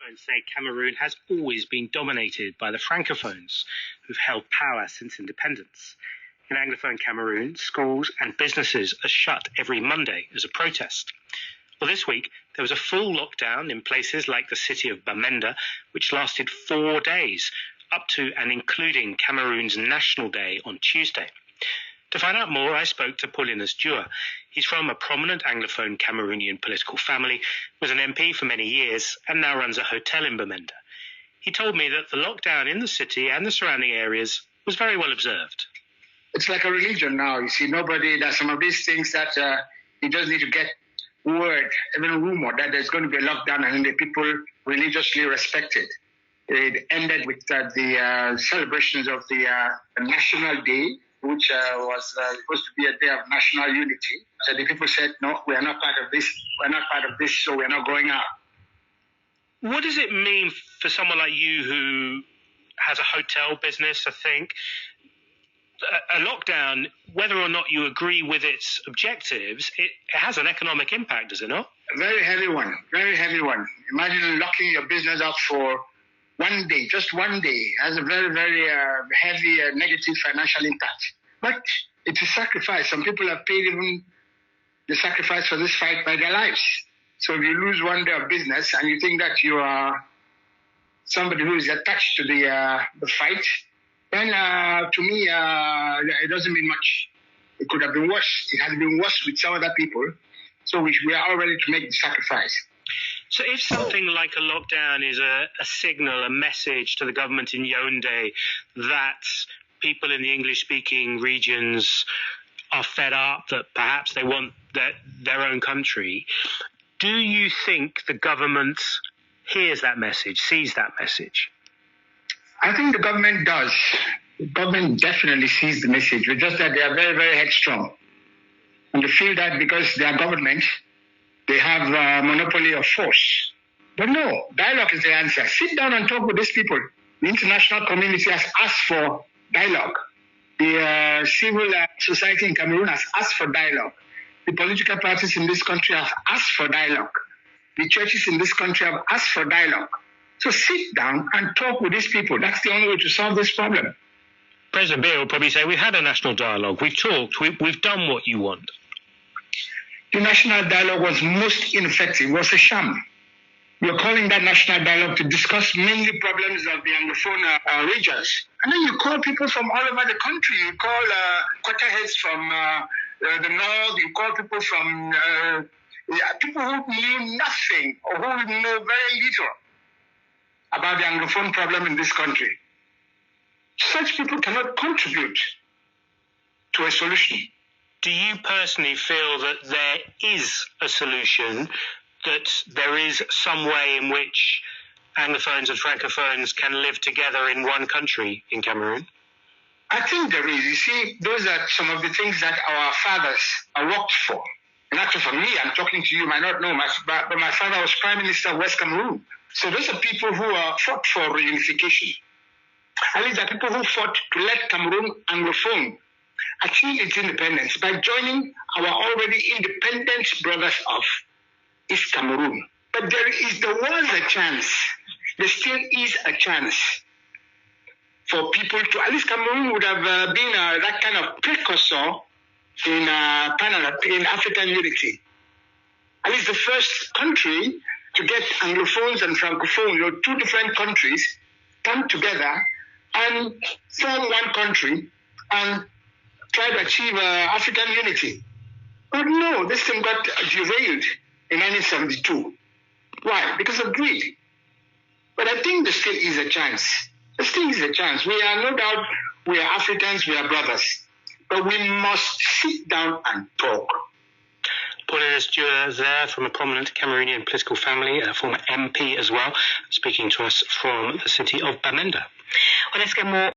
Anglophones say Cameroon has always been dominated by the Francophones, who've held power since independence. In Anglophone Cameroon, schools and businesses are shut every Monday as a protest. Well, this week, there was a full lockdown in places like the city of Bamenda, which lasted 4 days, up to and including Cameroon's National Day on Tuesday. To find out more, I spoke to Paulinus Dua. He's from a prominent Anglophone Cameroonian political family, was an MP for many years, and now runs a hotel in Bamenda. He told me that the lockdown in the city and the surrounding areas was very well observed. It's like a religion now. You see, nobody does some of these things that you just need to get word, even a rumor that there's going to be a lockdown, and the people religiously respect it. It ended with the celebrations of the National Day, which was supposed to be a day of national unity. So the people said, no, we are not part of this. We're not part of this, so we're not going out. What does it mean for someone like you who has a hotel business, I think? A lockdown, whether or not you agree with its objectives, it has an economic impact, does it not? A very heavy one, very heavy one. Imagine locking your business up for 1 day, just 1 day, has a very, very heavy negative financial impact. But it's a sacrifice. Some people have paid even the sacrifice for this fight by their lives. So if you lose 1 day of business and you think that you are somebody who is attached to the fight, then to me, it doesn't mean much. It could have been worse. It has been worse with some other people. So we are all ready to make the sacrifice. So if something like a lockdown is a signal, a message to the government in Yaoundé that people in the English-speaking regions are fed up, that perhaps they want their own country, do you think the government hears that message, sees that message? I think the government does. The government definitely sees the message. It's just that they are very, very headstrong. And they feel that because they are government, they have a monopoly of force. But no, dialogue is the answer. Sit down and talk with these people. The international community has asked for dialogue. The civil society in Cameroon has asked for dialogue. The political parties in this country have asked for dialogue. The churches in this country have asked for dialogue. So sit down and talk with these people. That's the only way to solve this problem. President Biya will probably say, we've had a national dialogue, we've talked, we've done what you want. The national dialogue was most ineffective, was a sham. You're calling that national dialogue to discuss mainly problems of the Anglophone regions. And then you call people from all over the country. You call quarterheads from the north. You call people from people who knew nothing or who know very little about the Anglophone problem in this country. Such people cannot contribute to a solution. Do you personally feel that there is a solution, that there is some way in which Anglophones and Francophones can live together in one country in Cameroon? I think there is. You see, those are some of the things that our fathers worked for. And actually for me, I'm talking to you, might not know, but my father was Prime Minister of West Cameroon. So those are people who fought for reunification. At least are people who fought to let Cameroon Anglophone achieve its independence by joining our already independent brothers of East Cameroon. But there was a chance, there still is a chance for people to, at least Cameroon would have been that kind of precursor in African unity. At least the first country to get Anglophones and Francophones, two different countries, come together and form one country and try to achieve African unity. But no, this thing got derailed in 1972. Why? Because of greed. But I think there still is a chance. There still is a chance. We are no doubt, we are Africans, we are brothers. But we must sit down and talk. Paulinus Dua there from a prominent Cameroonian political family, a former MP as well, speaking to us from the city of Bamenda. Well, let's get more.